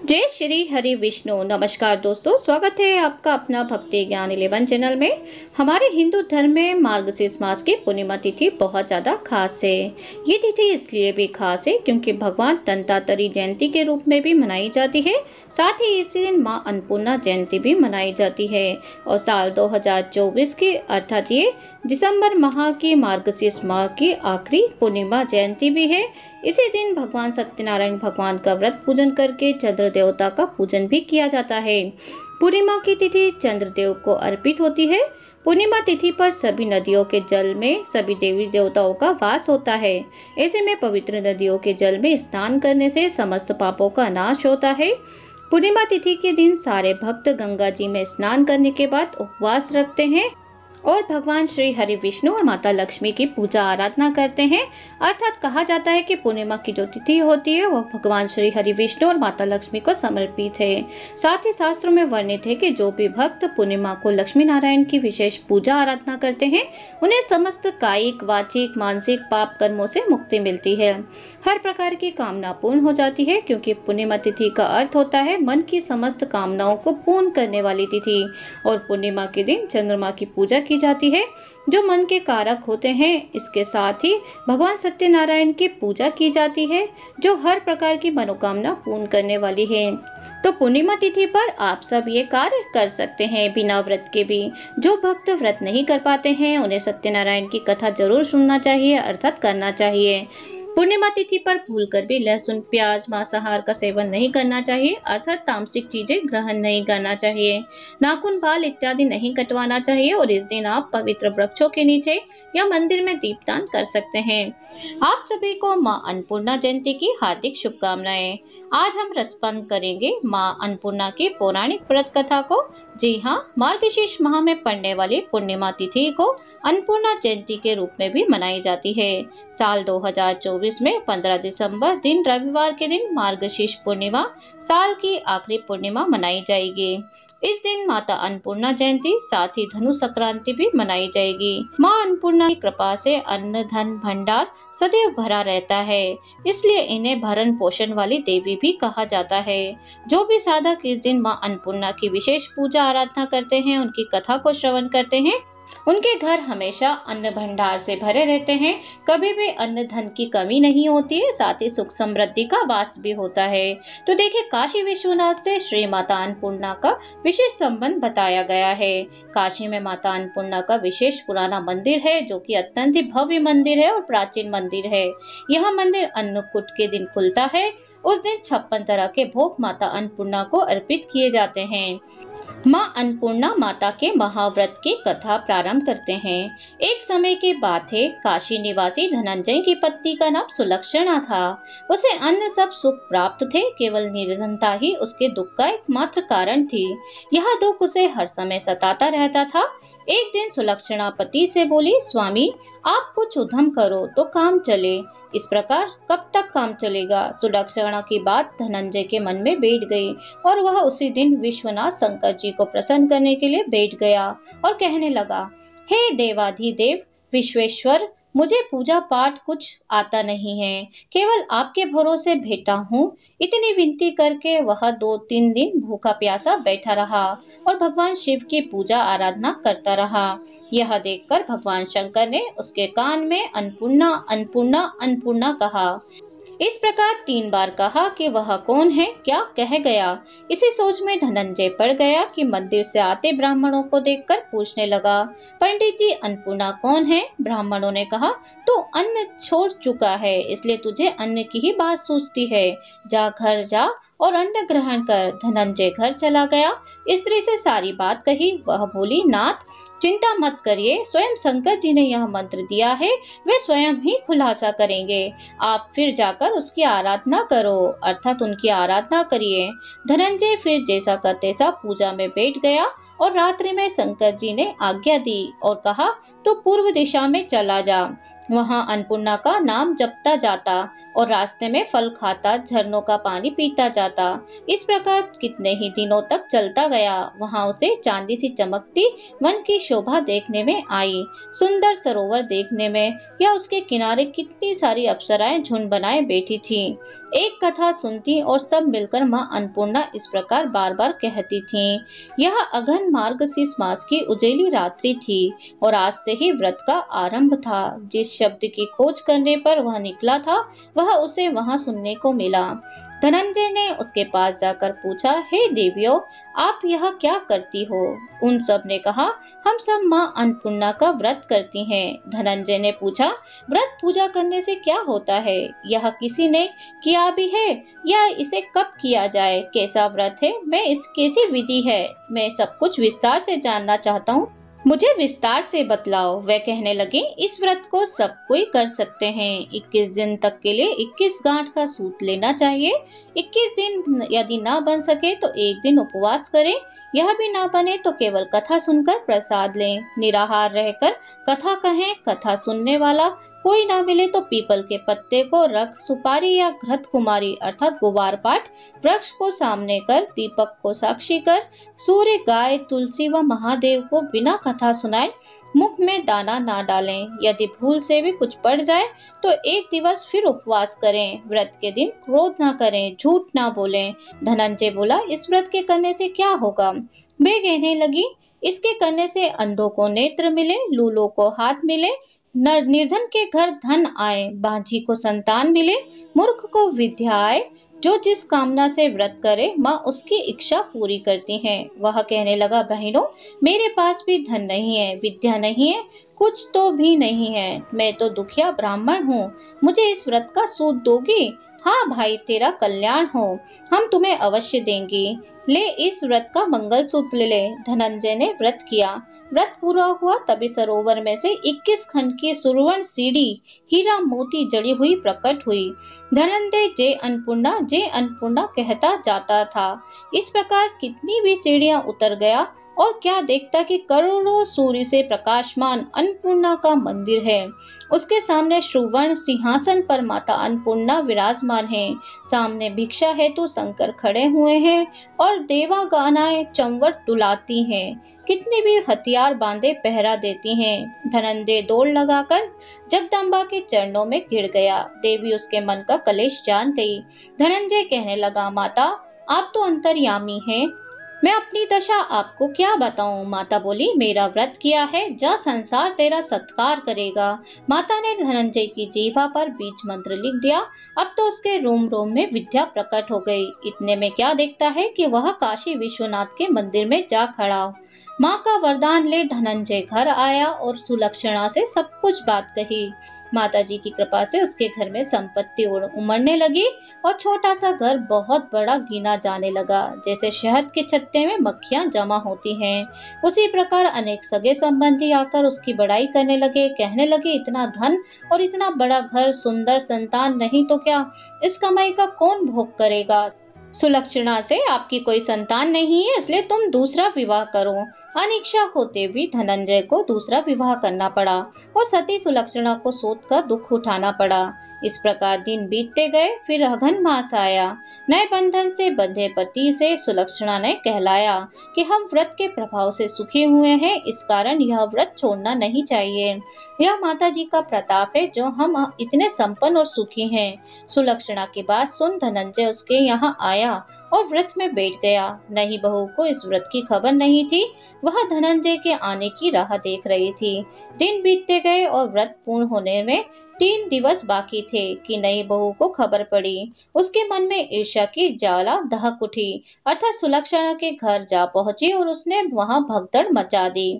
जय श्री हरि विष्णु। नमस्कार दोस्तों, स्वागत है आपका अपना भक्ति ज्ञान 11 चैनल में। हमारे हिंदू धर्म में मार्गशीर्ष मास की पूर्णिमा तिथि बहुत ज़्यादा खास है। ये तिथि इसलिए भी खास है क्योंकि भगवान दंतात्री जयंती के रूप में भी मनाई जाती है। साथ ही इसी दिन माँ अन्नपूर्णा जयंती भी मनाई जाती है। और साल 2024 की अर्थात ये दिसंबर माह की मार्गशीर्ष माह की आखिरी पूर्णिमा जयंती भी है। इसी दिन भगवान सत्यनारायण भगवान का व्रत पूजन करके चंद्र देवता का पूजन भी किया जाता है। पूर्णिमा की तिथि चंद्रदेव को अर्पित होती है। पूर्णिमा तिथि पर सभी नदियों के जल में सभी देवी देवताओं का वास होता है। ऐसे में पवित्र नदियों के जल में स्नान करने से समस्त पापों का नाश होता है। पूर्णिमा तिथि के दिन सारे भक्त गंगा जी में स्नान करने के बाद उपवास रखते हैं और भगवान श्री हरि विष्णु और माता लक्ष्मी की पूजा आराधना करते हैं। अर्थात कहा जाता है कि पूर्णिमा की जो तिथि होती है वह भगवान श्री हरि विष्णु और माता लक्ष्मी को समर्पित है। साथ ही शास्त्रों में वर्णित है कि जो भी भक्त पूर्णिमा को लक्ष्मी नारायण की विशेष पूजा आराधना करते हैं उन्हें समस्त कायिक, वाचिक, मानसिक पाप कर्मों से मुक्ति मिलती है। हर प्रकार की कामना पूर्ण हो जाती है क्योंकि पूर्णिमा तिथि का अर्थ होता है मन की समस्त कामनाओं को पूर्ण करने वाली तिथि। और पूर्णिमा के दिन चंद्रमा की पूजा की जाती है जो मन के कारक होते हैं। इसके साथ ही भगवान सत्यनारायण की पूजा की जाती है जो हर प्रकार की मनोकामना पूर्ण करने वाली है। तो पूर्णिमा तिथि पर आप सब ये कार्य कर सकते हैं बिना व्रत के भी। जो भक्त व्रत नहीं कर पाते हैं उन्हें सत्यनारायण की कथा जरूर सुनना चाहिए अर्थात करना चाहिए। पूर्णिमा तिथि पर भूलकर भी लहसुन, प्याज, मांसाहार का सेवन नहीं करना चाहिए अर्थात तामसिक चीजें ग्रहण नहीं करना चाहिए। नाखून, बाल इत्यादि नहीं कटवाना चाहिए और इस दिन आप पवित्र वृक्षों के नीचे या मंदिर में दीपदान कर सकते हैं। आप सभी को माँ अन्नपूर्णा जयंती की हार्दिक शुभकामनाएं। आज हम रसपान करेंगे माँ अन्नपूर्णा की पौराणिक व्रत कथा को। जी हाँ, मार्गशीर्ष माह में पड़ने वाली पूर्णिमा तिथि को अन्नपूर्णा जयंती के रूप में भी मनाई जाती है। साल 2024 में 15 दिसंबर दिन रविवार के दिन मार्गशीर्ष पूर्णिमा साल की आखिरी पूर्णिमा मनाई जाएगी। इस दिन माता अन्नपूर्णा जयंती साथ ही धनु संक्रांति भी मनाई जाएगी। माँ अन्नपूर्णा की कृपा से अन्न, धन, भंडार सदैव भरा रहता है, इसलिए इन्हें भरण पोषण वाली देवी भी कहा जाता है। जो भी साधक इस दिन माँ अन्नपूर्णा की विशेष पूजा आराधना करते हैं, उनकी कथा को श्रवण करते हैं, उनके घर हमेशा अन्न भंडार से भरे रहते हैं। कभी भी अन्न धन की कमी नहीं होती है, साथ ही सुख समृद्धि का वास भी होता है। तो देखिए, काशी विश्वनाथ से श्री माता अन्नपूर्णा का विशेष संबंध बताया गया है। काशी में माता अन्नपूर्णा का विशेष पुराना मंदिर है जो कि अत्यंत ही भव्य मंदिर है और प्राचीन मंदिर है। यह मंदिर अन्नकूट के दिन खुलता है। उस दिन 56 तरह के भोग माता अन्नपूर्णा को अर्पित किए जाते हैं। माँ अन्नपूर्णा माता के महाव्रत की कथा प्रारंभ करते हैं। एक समय की बात है, काशी निवासी धनंजय की पत्नी का नाम सुलक्षणा था। उसे अन्य सब सुख प्राप्त थे, केवल निर्धनता ही उसके दुख का एकमात्र कारण थी। यह दुख उसे हर समय सताता रहता था। एक दिन सुलक्षणा पति से बोली, स्वामी आप कुछ उद्यम करो तो काम चले। इस प्रकार कब तक काम चलेगा? सुलक्षणा की बात धनंजय के मन में बैठ गई और वह उसी दिन विश्वनाथ शंकर जी को प्रसन्न करने के लिए बैठ गया और कहने लगा, हे देवाधिदेव विश्वेश्वर, मुझे पूजा पाठ कुछ आता नहीं है, केवल आपके भरोसे बैठा हूँ। इतनी विनती करके वह 2-3 दिन भूखा प्यासा बैठा रहा और भगवान शिव की पूजा आराधना करता रहा। यह देखकर भगवान शंकर ने उसके कान में अन्नपूर्णा अन्नपूर्णा अन्नपूर्णा कहा। इस प्रकार 3 बार कहा कि वह कौन है, क्या कह गया। इसी सोच में धनंजय पड़ गया कि मंदिर से आते ब्राह्मणों को देखकर पूछने लगा, पंडित जी अन्नपूर्णा कौन है? ब्राह्मणों ने कहा, तू अन्न छोड़ चुका है इसलिए तुझे अन्न की ही बात सूझती है। जा घर जा और अन्न ग्रहण कर। धनंजय घर चला गया। स्त्री से सारी बात कही। वह बोली, नाथ चिंता मत करिए, स्वयं शंकर जी ने यह मंत्र दिया है, वे स्वयं ही खुलासा करेंगे। आप फिर जाकर उसकी आराधना करो अर्थात उनकी आराधना करिए। धनंजय फिर जैसा का तैसा पूजा में बैठ गया और रात्रि में शंकर जी ने आज्ञा दी और कहा, तो पूर्व दिशा में चला जा, वहां अन्नपूर्णा का नाम जपता जाता और रास्ते में फल खाता, झरनों का पानी पीता जाता। इस प्रकार कितने ही दिनों तक चलता गया। वहां उसे चांदी सी चमकती वन की शोभा देखने में आई, सुंदर सरोवर देखने में, या उसके किनारे कितनी सारी अप्सराएं झुंड बनाए बैठी थी। एक कथा सुनती और सब मिलकर माँ अन्नपूर्णा इस प्रकार बार बार कहती थीं। यह अघन मार्गशीर्ष मास की उजेली रात्रि थी और आज से ही व्रत का आरंभ था। जिस शब्द की खोज करने पर वह निकला था, वह उसे वहां सुनने को मिला। धनंजय ने उसके पास जाकर पूछा, हे देवियों, आप यह क्या करती हो? उन सब ने कहा, हम सब माँ अन्नपूर्णा का व्रत करती हैं। धनंजय ने पूछा, व्रत पूजा करने से क्या होता है? यह किसी ने किया भी है या इसे कब किया जाए? कैसा व्रत है? मैं इस कैसी विधि है? मैं सब कुछ विस्तार से जानना चाहता हूँ, मुझे विस्तार से बतलाओ। वे कहने लगे, इस व्रत को सब कोई कर सकते हैं। 21 दिन तक के लिए 21 गांठ का सूत लेना चाहिए। 21 दिन यदि ना बन सके तो एक दिन उपवास करें। यह भी ना बने तो केवल कथा सुनकर प्रसाद लें। निराहार रहकर कथा कहें। कथा सुनने वाला कोई ना मिले तो पीपल के पत्ते को रख, सुपारी या घृत कुमारी अर्थात गुबार पाठ, वृक्ष को सामने कर, दीपक को साक्षी कर, सूर्य, गाय, तुलसी व महादेव को बिना कथा सुनाए मुख में दाना ना डालें। यदि भूल से भी कुछ पड़ जाए तो एक दिवस फिर उपवास करें। व्रत के दिन क्रोध ना करें, झूठ ना बोलें। धनंजय बोला, इस व्रत के करने से क्या होगा? वे कहने लगी, इसके करने से अंधों को नेत्र मिले, लूलों को हाथ मिले, निर्धन के घर धन आए, बांझी को संतान मिले, मूर्ख को विद्या आए। जो जिस कामना से व्रत करे माँ उसकी इच्छा पूरी करती हैं। वह कहने लगा, बहनों, मेरे पास भी धन नहीं है, विद्या नहीं है, कुछ तो भी नहीं है। मैं तो दुखिया ब्राह्मण हूँ। मुझे इस व्रत का सूत दोगी? हाँ भाई, तेरा कल्याण हो, हम तुम्हें अवश्य देंगे। ले, इस व्रत का मंगल सूत्र ले। धनंजय ने व्रत किया। व्रत पूरा हुआ तभी सरोवर में से 21 खंड की सुवर्ण सीढ़ी हीरा मोती जड़ी हुई प्रकट हुई। धनंजय जय अन्नपूर्णा कहता जाता था। इस प्रकार कितनी भी सीढ़ियां उतर गया और क्या देखता कि करोड़ों सूर्य से प्रकाशमान अन्नपूर्णा का मंदिर है। उसके सामने सुवर्ण सिंहासन पर माता अन्नपूर्णा विराजमान है। सामने भिक्षा हेतु शंकर खड़े हुए हैं और देवागनाएं चंवर डुलाती हैं। कितने भी हथियार बांधे पहरा देती हैं। धनंजय दौड़ लगाकर जगदम्बा के चरणों में गिर गया। देवी उसके मन का कलेश जान गई। धनंजय कहने लगा, माता, आप तो अंतर्यामी हैं, मैं अपनी दशा आपको क्या बताऊं? माता बोली, मेरा व्रत किया है, जा, संसार तेरा सत्कार करेगा। माता ने धनंजय की जीवा पर बीज मंत्र लिख दिया। अब तो उसके रोम रोम में विद्या प्रकट हो गई। इतने में क्या देखता है कि वह काशी विश्वनाथ के मंदिर में जा खड़ा। माँ का वरदान ले धनंजय घर आया और सुलक्षणा से सब कुछ बात कही। माता जी की कृपा से उसके घर में संपत्ति उमड़ने लगी और छोटा सा घर बहुत बड़ा गिना जाने लगा। जैसे शहद के छत्ते में मक्खियां जमा होती हैं, उसी प्रकार अनेक सगे संबंधी आकर उसकी बड़ाई करने लगे। कहने लगे, इतना धन और इतना बड़ा घर, सुंदर संतान नहीं तो क्या, इस कमाई का कौन भोग करेगा? सुलक्षणा से आपकी कोई संतान नहीं है, इसलिए तुम दूसरा विवाह करो। अनिच्छा होते भी धनंजय को दूसरा विवाह करना पड़ा और सती सुलक्षणा को सोच कर दुख उठाना पड़ा। इस प्रकार दिन बीतते गए। फिर अघन मास आया। नए बंधन से बंधे पति से सुलक्षणा ने कहलाया कि हम व्रत के प्रभाव से सुखी हुए हैं, इस कारण यह व्रत छोड़ना नहीं चाहिए। यह माता जी का प्रताप है जो हम इतने संपन्न और सुखी हैं। सुलक्षणा की बात सुन धनंजय उसके यहाँ आया और व्रत में बैठ गया। नई बहू को इस व्रत की खबर नहीं थी। वह धनंजय के आने की राह देख रही थी। दिन बीतते गए और व्रत पूर्ण होने में 3 दिवस बाकी थे कि नई बहू को खबर पड़ी। उसके मन में ईर्ष्या की ज्वाला दहक उठी, अर्थात सुलक्षणा के घर जा पहुंची और उसने वहां भगदड़ मचा दी।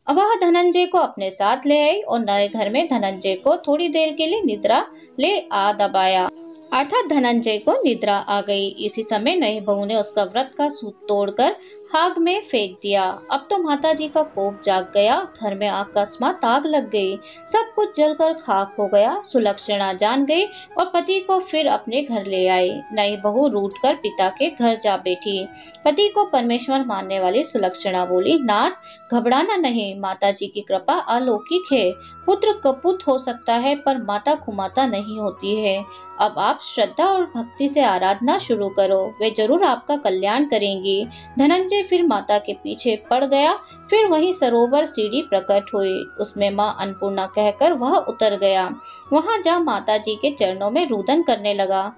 वह धनंजय को अपने साथ ले आई और नए घर में धनंजय को थोड़ी देर के लिए निद्रा ले आ दबाया, अर्थात धनंजय को निद्रा आ गई। इसी समय नई बहू ने उसका व्रत का सूत तोड़कर आग में फेंक दिया। अब तो माताजी का कोप जाग गया। घर में अकस्मात आग लग गई। सब कुछ जलकर खाक हो गया। सुलक्षणा जान गई और पति को फिर अपने घर ले आई। नई बहू रूठकर पिता के घर जा बैठी। पति को परमेश्वर मानने वाली सुलक्षणा बोली, नाथ घबराना नहीं, माताजी की कृपा अलौकिक है। पुत्र कपूत हो सकता है पर माता कुमाता नहीं होती है। अब आप श्रद्धा और भक्ति से आराधना शुरू करो, वे जरूर आपका कल्याण करेंगी। धनंजय फिर माता के पीछे पड़ गया। फिर वही सरोवर सीढ़ी प्रकट हुई, उसमें माँ अन्नपूर्णा कहकर वह उतर गया। वहां जा माता जी के चरणों में रुदन करने लगा।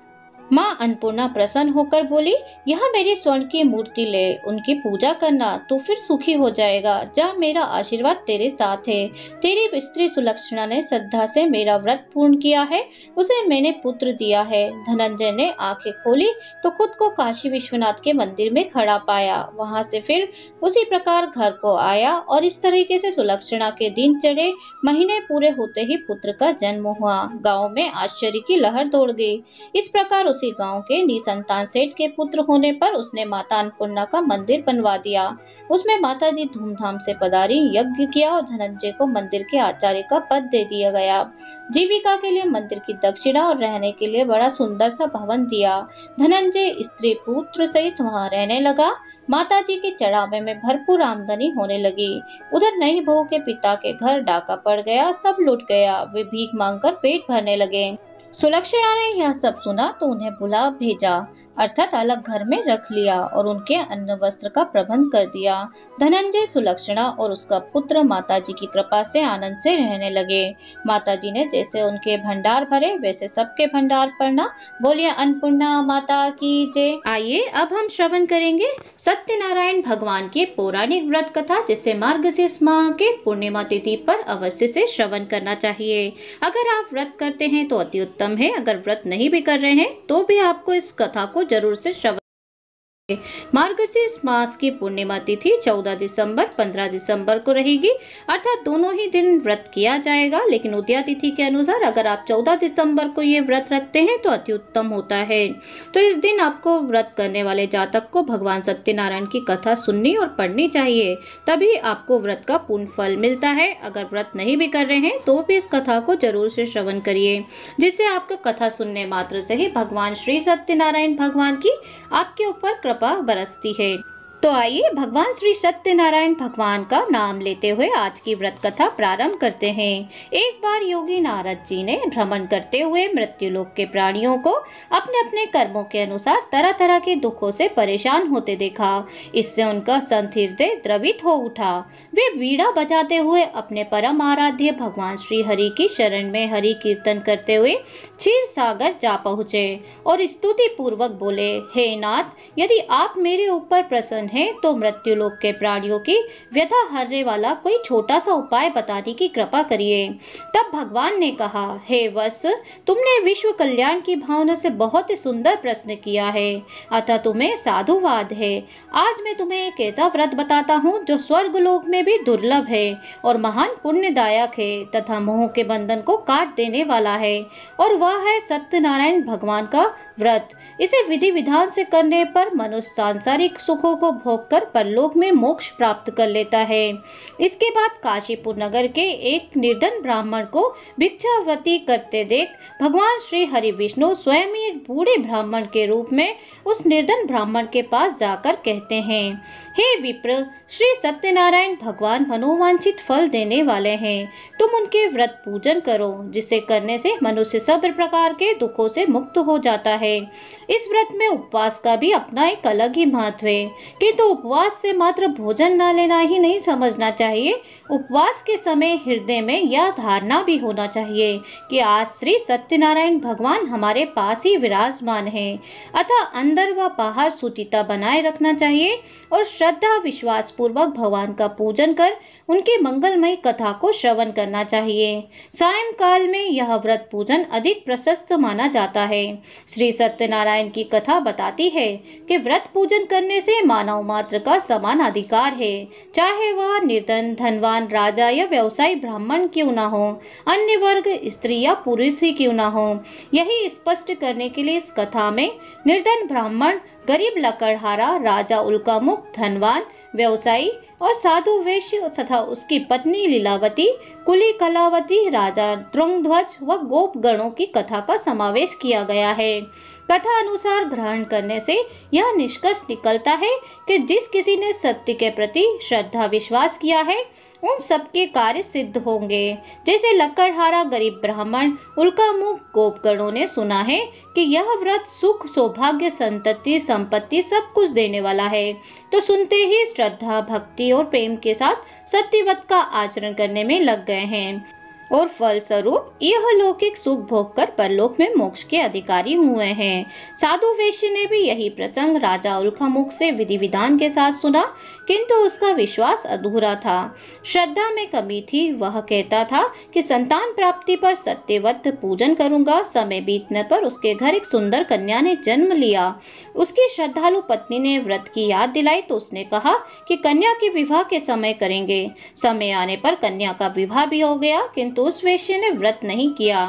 माँ अन्नपूर्णा प्रसन्न होकर बोली, यह मेरी स्वर्ण की मूर्ति ले, उनकी पूजा करना तो फिर सुखी हो जाएगा। जा, मेरा आशीर्वाद तेरे साथ है। तेरी स्त्री सुलक्षणा ने श्रद्धा से मेरा व्रत पूर्ण किया है, उसे मैंने पुत्र दिया है। धनंजय ने आंखें खोली तो खुद को काशी विश्वनाथ के मंदिर में खड़ा पाया। वहां से फिर उसी प्रकार घर को आया और इस तरीके से सुलक्षणा के दिन चढ़े। महीने पूरे होते ही पुत्र का जन्म हुआ। गाँव में आश्चर्य की लहर दौड़ गई। इस प्रकार उसी गांव के निसंतान सेठ के पुत्र होने पर उसने माता अन्नपूर्णा का मंदिर बनवा दिया। उसमें माता जी धूमधाम से पधारी, यज्ञ किया और धनंजय को मंदिर के आचार्य का पद दे दिया गया। जीविका के लिए मंदिर की दक्षिणा और रहने के लिए बड़ा सुंदर सा भवन दिया। धनंजय स्त्री पुत्र सहित वहां रहने लगा। माता जी के चढ़ावे में भरपूर आमदनी होने लगी। उधर नई बहू के पिता के घर डाका पड़ गया, सब लुट गया। वे भीख मांगकर पेट भरने लगे। सुलक्षणा ने यह सब सुना तो उन्हें बुला भेजा, अर्थात अलग घर में रख लिया और उनके अन्न वस्त्र का प्रबंध कर दिया। धनंजय, सुलक्षणा और उसका पुत्र माताजी की कृपा से आनंद से रहने लगे। माताजी ने जैसे उनके भंडार भरे वैसे सबके भंडार भरना। बोलिए अन्नपूर्णा माता की जय। आइए अब हम श्रवण करेंगे सत्यनारायण भगवान की पौराणिक व्रत कथा, जिसे मार्गशीर्ष माह के पूर्णिमा तिथि पर अवश्य से श्रवण करना चाहिए। अगर आप व्रत करते हैं तो अति उत्तम है, अगर व्रत नहीं भी कर रहे हैं तो भी आपको इस कथा को जरूर से श्रवण। मार्गशीर्ष मास की पूर्णिमा तिथि 14 दिसंबर 15 दिसंबर को रहेगी, अर्थात दोनों ही दिन व्रत किया जाएगा। लेकिन उदया तिथि के अनुसार अगर आप 14 दिसंबर को ये व्रत रखते हैं तो अति उत्तम होता है। तो इस दिन आपको व्रत करने वाले जातक को भगवान सत्यनारायण की कथा सुननी और पढ़नी चाहिए, तभी आपको व्रत का पूर्ण फल मिलता है। अगर व्रत नहीं भी कर रहे हैं तो भी इस कथा को जरूर से श्रवण करिए, जिससे आपको कथा सुनने मात्र से ही भगवान श्री सत्यनारायण भगवान की आपके ऊपर कृपा बरसती है। तो आइए भगवान श्री सत्यनारायण भगवान का नाम लेते हुए आज की व्रत कथा प्रारंभ करते हैं। एक बार योगी नारद जी ने भ्रमण करते हुए मृत्युलोक के प्राणियों को अपने अपने कर्मों के अनुसार तरह तरह के दुखों से परेशान होते देखा। इससे उनका संत हृदय द्रवित हो उठा। वे वीणा बजाते हुए अपने परम आराध्य भगवान श्री हरि की शरण में हरि कीर्तन करते हुए क्षीर सागर जा पहुँचे और स्तुति पूर्वक बोले, हे नाथ, यदि आप मेरे ऊपर प्रसन्न हैं तो मृत्युलोक के प्राणियों की व्यथा हरने वाला कोई छोटा सा उपाय बताने की कृपा करिए। तब भगवान ने कहा, हे वत्स, तुमने विश्व कल्याण की भावना से बहुत ही सुंदर प्रश्न किया है, अतः तुम्हें साधुवाद है। आज मैं तुम्हें एक ऐसा व्रत बताता हूँ जो स्वर्ग लोक में भी दुर्लभ है और महान पुण्यदायक है तथा मोह के बंधन को काट देने वाला है, और वह है सत्यनारायण भगवान का व्रत। इसे विधि विधान से करने पर मनुष्य सांसारिक सुखों को भोगकर परलोक में मोक्ष प्राप्त कर लेता है। इसके बाद काशीपुर नगर के एक निर्धन ब्राह्मण को भिक्षावृत्ति करते देख भगवान श्री हरि विष्णु स्वयं ही एक बूढ़े ब्राह्मण के रूप में उस निर्धन ब्राह्मण के पास जाकर कहते हैं, हे विप्र, श्री सत्यनारायण भगवान मनोवांछित फल देने वाले हैं। तुम उनके व्रत पूजन करो, जिसे करने से मनुष्य सब प्रकार के दुखों से मुक्त हो जाता है। इस व्रत में उपवास का भी अपना एक अलग ही महत्व है, किंतु उपवास से मात्र भोजन न लेना ही नहीं समझना चाहिए। उपवास के समय हृदय में यह धारणा भी होना चाहिए कि आज श्री सत्यनारायण भगवान हमारे पास ही विराजमान है, अतः अंदर व बाहर शुचिता बनाए रखना चाहिए और श्रद्धा विश्वास पूर्वक भगवान का पूजन कर उनकी मंगलमय कथा को श्रवण करना चाहिए। सायंकाल में यह व्रत पूजन अधिक प्रशस्त माना जाता है। श्री सत्यनारायण की कथा बताती है कि व्रत पूजन करने से मानव मानव मात्र का समान अधिकार है, चाहे वह निर्धन, धनवान, राजा या व्यवसायी ब्राह्मण क्यों ना हो, अन्य वर्ग, स्त्री या पुरुष ही क्यों ना हो। यही स्पष्ट करने के लिए इस कथा में निर्धन ब्राह्मण, गरीब लकड़हारा, राजा उल्कामुख, धनवान व्यवसायी और साधु वैश्य तथा उसकी पत्नी लीलावती, कुली कलावती, राजा द्रंगध्वज व गोप गणों की कथा का समावेश किया गया है। कथा अनुसार ग्रहण करने से यह निष्कर्ष निकलता है कि जिस किसी ने सत्य के प्रति श्रद्धा विश्वास किया है, उन सबके कार्य सिद्ध होंगे। जैसे लकड़हारा गरीब ब्राह्मण, उल्कामुख गोपगणों ने सुना है कि यह व्रत सुख, सौभाग्य, संतति, संपत्ति सब कुछ देने वाला है, तो सुनते ही श्रद्धा, भक्ति और प्रेम के साथ सत्यव्रत का आचरण करने में लग गए हैं और फलस्वरूप यह लौकिक सुख भोग कर परलोक में मोक्ष के अधिकारी हुए हैं। साधु वैश्य ने भी यही प्रसंग राजा उल्कामुख से विधि विधान के साथ सुना, किंतु उसका विश्वास अधूरा था, श्रद्धा में कमी थी। वह कहता था कि संतान प्राप्ति पर सत्यव्रत पूजन करूंगा। समय बीतने पर उसके घर एक सुंदर कन्या ने जन्म लिया। उसकी श्रद्धालु पत्नी ने व्रत की याद दिलाई तो उसने कहा कि कन्या के विवाह के समय करेंगे। समय आने पर कन्या का विवाह भी हो गया, किंतु उस वैश्य ने व्रत नहीं किया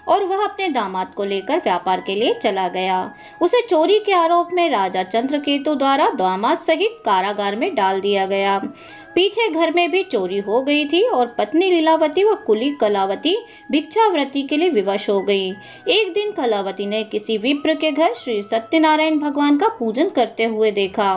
और वह अपने दामाद को लेकर व्यापार के लिए चला गया। उसे चोरी के आरोप में राजा चंद्रकेतु द्वारा दामाद सहित कारागार में डाल दिया गया। पीछे घर में भी चोरी हो गई थी और पत्नी लीलावती व कुली कलावती भिक्षावृत्ति के लिए विवश हो गई। एक दिन कलावती ने किसी विप्र के घर श्री सत्यनारायण भगवान का पूजन करते हुए देखा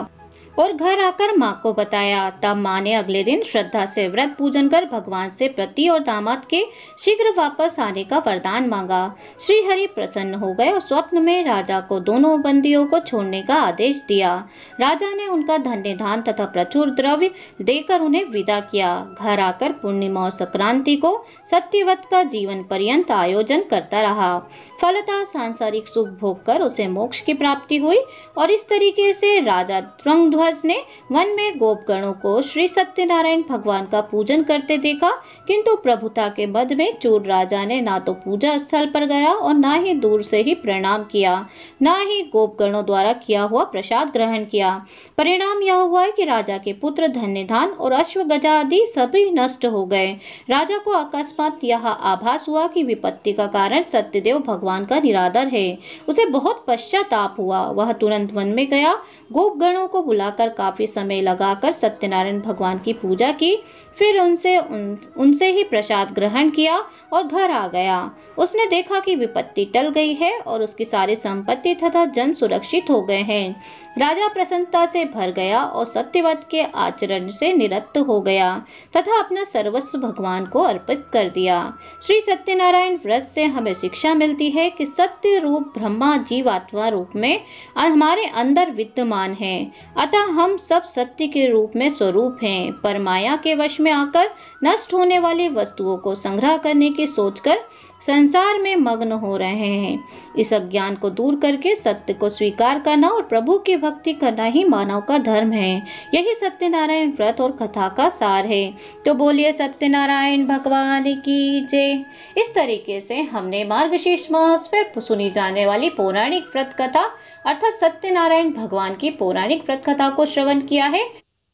और घर आकर माँ को बताया। तब माँ ने अगले दिन श्रद्धा से व्रत पूजन कर भगवान से पति और दामाद के शीघ्र वापस आने का वरदान मांगा। श्री हरि प्रसन्न हो गए और स्वप्न में राजा को दोनों बंदियों को छोड़ने का आदेश दिया। राजा ने उनका धन्य धान तथा प्रचुर द्रव्य देकर उन्हें विदा किया। घर आकर पूर्णिमा और संक्रांति को सत्यव्रत का जीवन पर्यंत आयोजन करता रहा। फलतः सांसारिक सुख भोग कर उसे मोक्ष की प्राप्ति हुई और इस तरीके से राजा द्रंगध्वज ने वन में गोपगणों को श्री सत्यनारायण भगवान का पूजन करते देखा, किंतु प्रभुता के मद में चूर राजा ने ना तो पूजा स्थल पर गया और ना ही दूर से ही प्रणाम किया, ना ही गोपगणों द्वारा किया हुआ प्रसाद ग्रहण किया। परिणाम यह हुआ कि राजा के पुत्र धन्य धान और अश्व गजा आदि सभी नष्ट हो गए। राजा को अकस्मात यह आभास हुआ कि विपत्ति का कारण सत्यदेव भगवान का निरादर है। उसे बहुत पश्चाताप हुआ। वह तुरंत वन में गया, गोपगणों को बुलाकर काफी समय लगाकर सत्यनारायण भगवान की पूजा की, फिर उनसे ही प्रसाद ग्रहण किया और घर आ गया। उसने देखा कि विपत्ति टल गई है और उसकी सारी संपत्ति तथा जन सुरक्षित हो गए हैं। राजा प्रसन्नता से भर गया और सत्यव्रत के आचरण से निरस्त हो गया तथा अपना सर्वस्व भगवान को अर्पित कर दिया। श्री सत्यनारायण व्रत से हमें शिक्षा मिलती है कि सत्य रूप ब्रह्मा जीवात्मा रूप में हमारे अंदर विद्यमान है, अतः हम सब सत्य के रूप में स्वरूप हैं। पर माया के वश में आकर नष्ट होने वाली वस्तुओं को संग्रह करने की सोचकर संसार में मग्न हो रहे हैं। इस अज्ञान को दूर करके सत्य को स्वीकार करना और प्रभु की भक्ति करना ही मानव का धर्म है। यही सत्यनारायण व्रत और कथा का सार है। तो बोलिए सत्यनारायण भगवान की जय। इस तरीके से हमने मार्गशीर्ष मास पर सुनी जाने वाली पौराणिक व्रत कथा अर्थात सत्यनारायण भगवान की पौराणिक व्रत कथा को श्रवण किया है।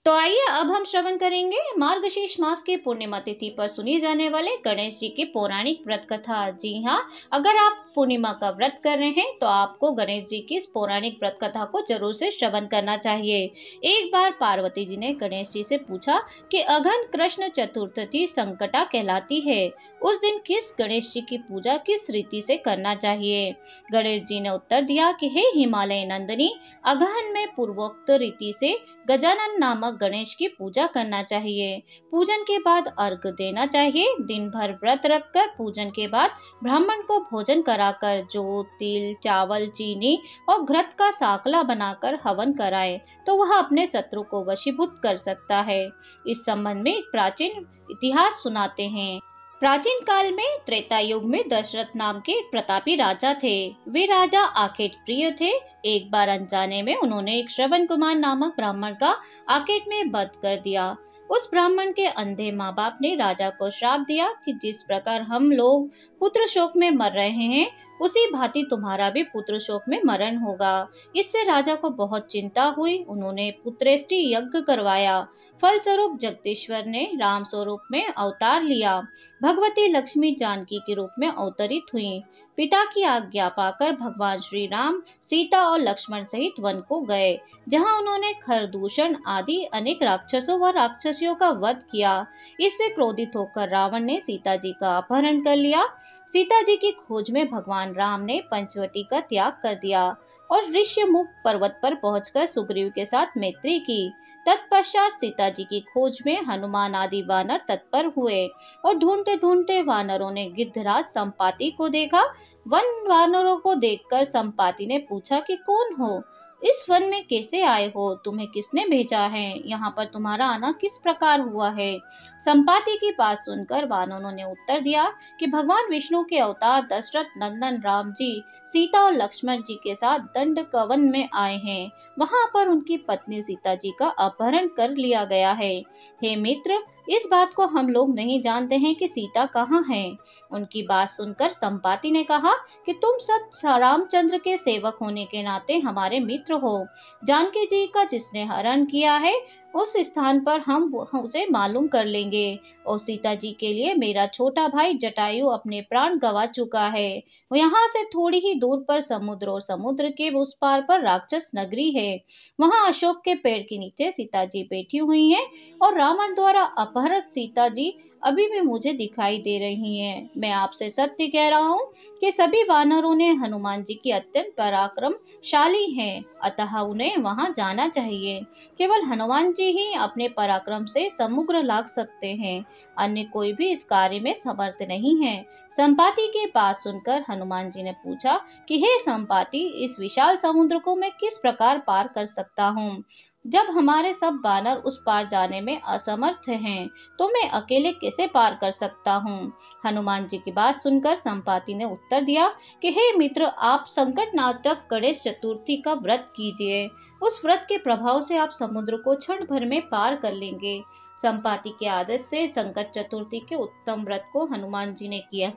तो आइए अब हम श्रवण करेंगे मार्गशीर्ष मास के पूर्णिमा तिथि पर सुनी जाने वाले गणेश जी की पौराणिक व्रत कथा। जी हाँ, अगर आप पूर्णिमा का व्रत कर रहे हैं तो आपको गणेश जी की इस पौराणिक व्रत कथा को जरूर से श्रवण करना चाहिए। एक बार पार्वती जी ने गणेश जी से पूछा कि अघन कृष्ण चतुर्थी संकटा कहलाती है, उस दिन किस गणेश जी की पूजा किस रीति से करना चाहिए। गणेश जी ने उत्तर दिया कि हे हिमालय नंदिनी, अगहन में पूर्वोक्त रीति से गजानन नामक गणेश की पूजा करना चाहिए। पूजन के बाद अर्घ देना चाहिए। दिन भर व्रत रखकर पूजन के बाद ब्राह्मण को भोजन कराकर जो तिल, चावल, चीनी और घृत का साकला बनाकर हवन कराए तो वह अपने शत्रु को वशीभूत कर सकता है। इस संबंध में एक प्राचीन इतिहास सुनाते हैं। प्राचीन काल में त्रेता युग में दशरथ नाम के एक प्रतापी राजा थे। वे राजा आखेट प्रिय थे। एक बार अनजाने में उन्होंने एक श्रवण कुमार नामक ब्राह्मण का आखेट में वध कर दिया। उस ब्राह्मण के अंधे माँ बाप ने राजा को श्राप दिया कि जिस प्रकार हम लोग पुत्र शोक में मर रहे हैं, उसी भांति तुम्हारा भी पुत्र शोक में मरण होगा। इससे राजा को बहुत चिंता हुई। उन्होंने पुत्रेष्टि यज्ञ करवाया। फलस्वरूप जगदीश्वर ने राम स्वरूप में अवतार लिया। भगवती लक्ष्मी जानकी के रूप में अवतरित हुई। पिता की आज्ञा पाकर भगवान श्री राम सीता और लक्ष्मण सहित वन को गए, जहां उन्होंने खरदूषण आदि अनेक राक्षसों व राक्षसियों का वध किया। इससे क्रोधित होकर रावण ने सीता जी का अपहरण कर लिया। सीता जी की खोज में भगवान राम ने पंचवटी का त्याग कर दिया और ऋष्यमुख पर्वत पर पहुंचकर सुग्रीव के साथ मैत्री की। तत्पश्चात सीता जी की खोज में हनुमान आदि वानर तत्पर हुए और ढूंढते ढूंढते वानरों ने गिद्धराज संपाति को देखा। वन वानरों को देखकर संपाति ने पूछा कि कौन हो, इस वन में कैसे आए हो, तुम्हें किसने भेजा है, यहाँ पर तुम्हारा आना किस प्रकार हुआ है। संपाति की बात सुनकर वानरों ने उत्तर दिया कि भगवान विष्णु के अवतार दशरथ नंदन राम जी सीता और लक्ष्मण जी के साथ दंडकवन में आए हैं। वहां पर उनकी पत्नी सीता जी का अपहरण कर लिया गया है। हे मित्र, इस बात को हम लोग नहीं जानते हैं कि सीता कहाँ है। उनकी बात सुनकर संपाति ने कहा कि तुम सब रामचंद्र के सेवक होने के नाते हमारे मित्र हो। जानकी जी का जिसने हरण किया है उस स्थान पर हम उसे मालूम कर लेंगे। और सीता जी के लिए मेरा छोटा भाई जटायु अपने प्राण गंवा चुका है। यहाँ से थोड़ी ही दूर पर समुद्र और समुद्र के उस पार पर राक्षस नगरी है। वहाँ अशोक के पेड़ के नीचे सीता जी बैठी हुई हैं और रावण द्वारा अपहृत सीता जी अभी भी मुझे दिखाई दे रही हैं। मैं आपसे सत्य कह रहा हूँ कि सभी वानरों ने हनुमान जी की अत्यंत पराक्रमशाली हैं, अतः उन्हें वहां जाना चाहिए। केवल हनुमान जी ही अपने पराक्रम से समुद्र लाग सकते हैं, अन्य कोई भी इस कार्य में समर्थ नहीं है। संपाति की बात सुनकर हनुमान जी ने पूछा कि हे संपाति, इस विशाल समुद्र को मैं किस प्रकार पार कर सकता हूँ। जब हमारे सब वानर उस पार जाने में असमर्थ हैं, तो मैं अकेले कैसे पार कर सकता हूँ। हनुमान जी की बात सुनकर संपाति ने उत्तर दिया कि हे मित्र, आप संकट नाटक गणेश चतुर्थी का व्रत कीजिए। उस व्रत के प्रभाव से आप समुद्र को क्षण भर में पार कर लेंगे। संपाति के आदेश से संकट चतुर्थी के उत्तम व्रत को हनुमान जी ने किया।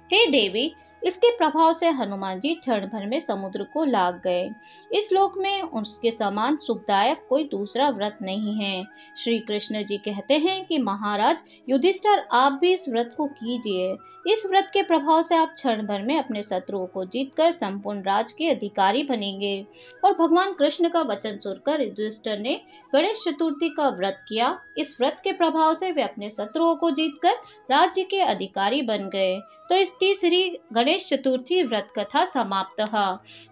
हे देवी, इसके प्रभाव से हनुमान जी क्षण भर में समुद्र को लाग गए। इस लोक में उसके समान सुखदायक कोई दूसरा व्रत नहीं है। श्री कृष्ण जी कहते हैं कि महाराज युधिष्ठिर, आप भी इस व्रत को कीजिए। इस व्रत के प्रभाव से आप क्षण भर में अपने शत्रुओं को जीतकर संपूर्ण राज के अधिकारी बनेंगे। और भगवान कृष्ण का वचन सुनकर युधिष्ठिर ने गणेश चतुर्थी का व्रत किया। इस व्रत के प्रभाव से वे अपने शत्रुओं को जीतकर राज्य के अधिकारी बन गए। तो इस तीसरी गणेश चतुर्थी व्रत कथा समाप्त है।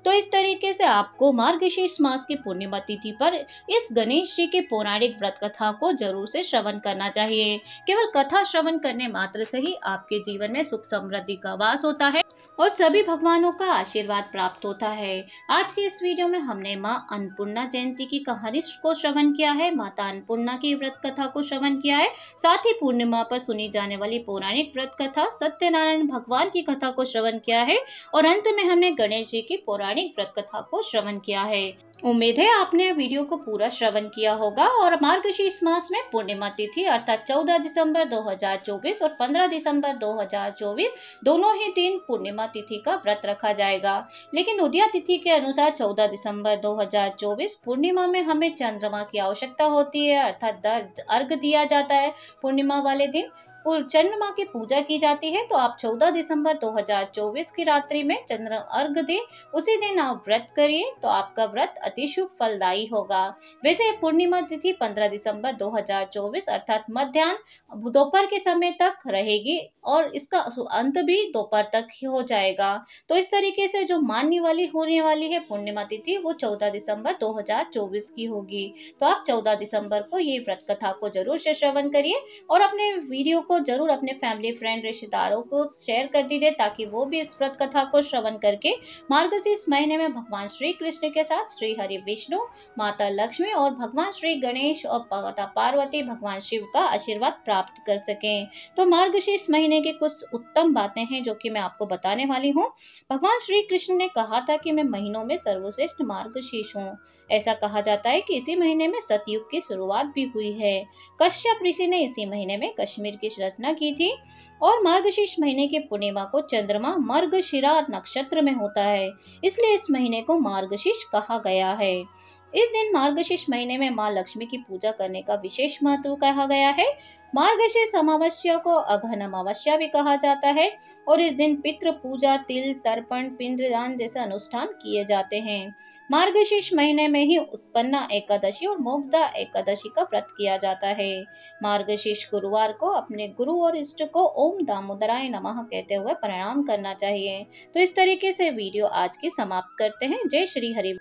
तो इस तरीके से आपको मार्गशीर्ष मास की पूर्णिमा तिथि पर इस गणेश जी के पौराणिक व्रत कथा को जरूर से श्रवण करना चाहिए। केवल कथा श्रवण करने मात्र से ही आपके जीवन में सुख समृद्धि का वास होता है और सभी भगवानों का आशीर्वाद प्राप्त होता है। आज के इस वीडियो में हमने माँ अन्नपूर्णा जयंती की कहानी को श्रवण किया है, माता अन्नपूर्णा की व्रत कथा को श्रवण किया है, साथ ही पूर्णिमा पर सुनी जाने वाली पौराणिक व्रत कथा सत्यनारायण भगवान की कथा को श्रवण किया है और अंत में हमने गणेश जी की पौराणिक व्रत कथा को श्रवण किया है। उम्मीद है आपने वीडियो को पूरा श्रवण किया होगा और मार्गशीर्ष मास में पूर्णिमा तिथि अर्थात 14 दिसंबर 2024 और 15 दिसंबर 2024 दोनों ही दिन पूर्णिमा तिथि का व्रत रखा जाएगा। लेकिन उदया तिथि के अनुसार 14 दिसंबर 2024 पूर्णिमा में हमें चंद्रमा की आवश्यकता होती है, अर्थात अर्घ दिया जाता है। पूर्णिमा वाले दिन चंद्रमा की पूजा की जाती है। तो आप 14 दिसंबर 2024 की रात्रि में चंद्र अर्घ दें, उसी दिन आप व्रत करिए तो आपका व्रत अति शुभ फलदायी होगा। वैसे पूर्णिमा तिथि 15 दिसंबर 2024 अर्थात मध्याह्न दोपहर के समय तक रहेगी और इसका अंत भी दोपहर तक ही हो जाएगा। तो इस तरीके से जो मानने वाली होने वाली है पूर्णिमा तिथि वो 14 दिसंबर 2024 की होगी। तो आप 14 दिसंबर को ये व्रत कथा को जरूर से श्रवण करिए और अपने वीडियो को जरूर अपने फैमिली फ्रेंड रिश्तेदारों को शेयर कर दीजिए ताकि वो भी इस व्रत कथा को श्रवण करके मार्गशीर्ष महीने में भगवान श्री कृष्ण के साथ श्री हरि विष्णु, माता लक्ष्मी और भगवान श्री गणेश और माता पार्वती भगवान शिव का आशीर्वाद प्राप्त कर सकें। तो मार्गशीर्ष महीने की कुछ उत्तम बातें हैं जो कि मैं आपको बताने वाली हूँ। भगवान श्री कृष्ण ने कहा था कि मैं महीनों में सर्वश्रेष्ठ मार्गशीर्ष हूँ। ऐसा कहा जाता है कि इसी महीने में सतयुग की शुरुआत भी हुई है। कश्यप ऋषि ने इसी महीने में कश्मीर की रचना की थी और मार्गशीर्ष महीने की पूर्णिमा को चंद्रमा मर्गशिरा नक्षत्र में होता है, इसलिए इस महीने को मार्गशीर्ष कहा गया है। इस दिन मार्गशीर्ष महीने में मां लक्ष्मी की पूजा करने का विशेष महत्व कहा गया है। मार्गशीर्ष अमावस्या को अघन अमावस्या भी कहा जाता है और इस दिन पितृ पूजा, तिल तर्पण, पिंडदान जैसे अनुष्ठान किए जाते हैं। मार्गशीर्ष महीने में ही उत्पन्ना एकादशी और मोक्षदा एकादशी का व्रत किया जाता है। मार्गशीर्ष गुरुवार को अपने गुरु और इष्ट को ओम दामोदराय नमः कहते हुए प्रणाम करना चाहिए। तो इस तरीके से वीडियो आज की समाप्त करते हैं। जय श्री हरि।